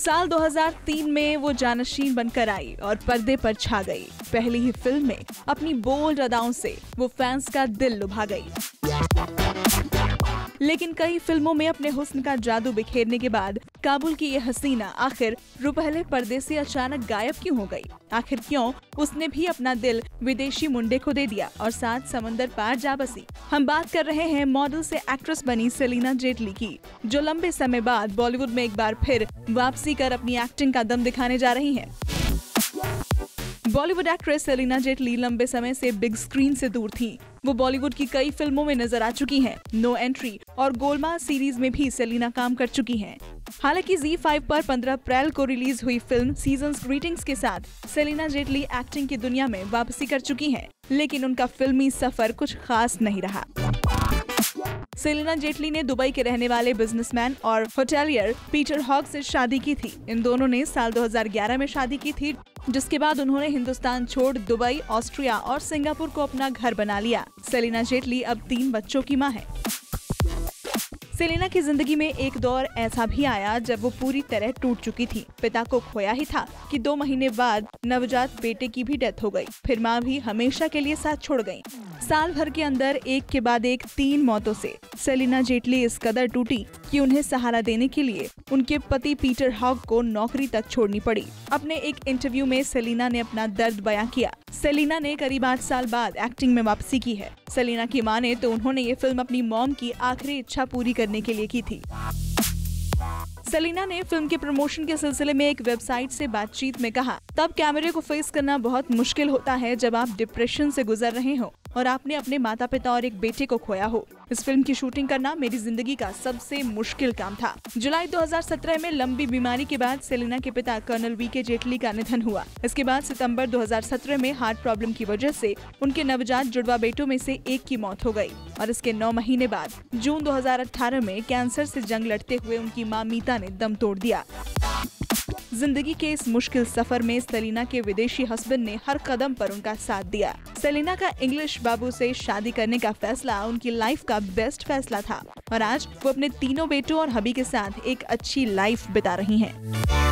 साल 2003 में वो जानशीन बनकर आई और पर्दे पर छा गई। पहली ही फिल्म में अपनी बोल्ड अदाओं से वो फैंस का दिल लुभा गई। लेकिन कई फिल्मों में अपने हुस्न का जादू बिखेरने के बाद काबुल की ये हसीना आखिर रुपहले पर्दे से अचानक गायब क्यों हो गई? आखिर क्यों उसने भी अपना दिल विदेशी मुंडे को दे दिया और 7 समंदर पार जा बसी? हम बात कर रहे हैं मॉडल से एक्ट्रेस बनी सेलिना जेटली की, जो लंबे समय बाद बॉलीवुड में एक बार फिर वापसी कर अपनी एक्टिंग का दम दिखाने जा रही हैं। बॉलीवुड एक्ट्रेस सेलिना जेटली लंबे समय से बिग स्क्रीन से दूर थीं। वो बॉलीवुड की कई फिल्मों में नजर आ चुकी हैं। नो एंट्री और गोलमाल सीरीज में भी सेलिना काम कर चुकी हैं। हालांकि ZEE5 पर 15 अप्रैल को रिलीज हुई फिल्म सीजन्स ग्रीटिंग्स के साथ सेलिना जेटली एक्टिंग की दुनिया में वापसी कर चुकी हैं, लेकिन उनका फिल्मी सफर कुछ खास नहीं रहा। सेलिना जेटली ने दुबई के रहने वाले बिजनेसमैन और होटेलियर पीटर हॉग से शादी की थी। इन दोनों ने साल 2011 में शादी की थी, जिसके बाद उन्होंने हिंदुस्तान छोड़ दुबई, ऑस्ट्रिया और सिंगापुर को अपना घर बना लिया। सेलिना जेटली अब 3 बच्चों की मां है। सेलिना की जिंदगी में एक दौर ऐसा भी आया जब वो पूरी तरह टूट चुकी थी। पिता को खोया ही था कि 2 महीने बाद नवजात बेटे की भी डेथ हो गई। फिर माँ भी हमेशा के लिए साथ छोड़ गई। साल भर के अंदर एक के बाद एक 3 मौतों से सेलिना जेटली इस कदर टूटी कि उन्हें सहारा देने के लिए उनके पति पीटर हॉग को नौकरी तक छोड़नी पड़ी। अपने एक इंटरव्यू में सेलिना ने अपना दर्द बयां किया। सेलिना ने करीब 8 साल बाद एक्टिंग में वापसी की है। सेलिना की माने तो उन्होंने ये फिल्म अपनी मॉम की आखिरी इच्छा पूरी करने के लिए की थी। सेलिना ने फिल्म के प्रमोशन के सिलसिले में एक वेबसाइट से बातचीत में कहा, तब कैमरे को फेस करना बहुत मुश्किल होता है जब आप डिप्रेशन से गुजर रहे हो और आपने अपने माता पिता और एक बेटे को खोया हो। इस फिल्म की शूटिंग करना मेरी जिंदगी का सबसे मुश्किल काम था। जुलाई 2017 में लंबी बीमारी के बाद सेलिना के पिता कर्नल VK जेटली का निधन हुआ। इसके बाद सितंबर 2017 में हार्ट प्रॉब्लम की वजह से उनके नवजात जुड़वा बेटों में से एक की मौत हो गई और इसके 9 महीने बाद जून 2018 में कैंसर से जंग लड़ते हुए उनकी मां मीता ने दम तोड़ दिया। जिंदगी के इस मुश्किल सफर में सेलिना के विदेशी हस्बैंड ने हर कदम पर उनका साथ दिया। सेलिना का इंग्लिश बाबू से शादी करने का फैसला उनकी लाइफ का बेस्ट फैसला था और आज वो अपने 3 बेटों और हबी के साथ एक अच्छी लाइफ बिता रही हैं।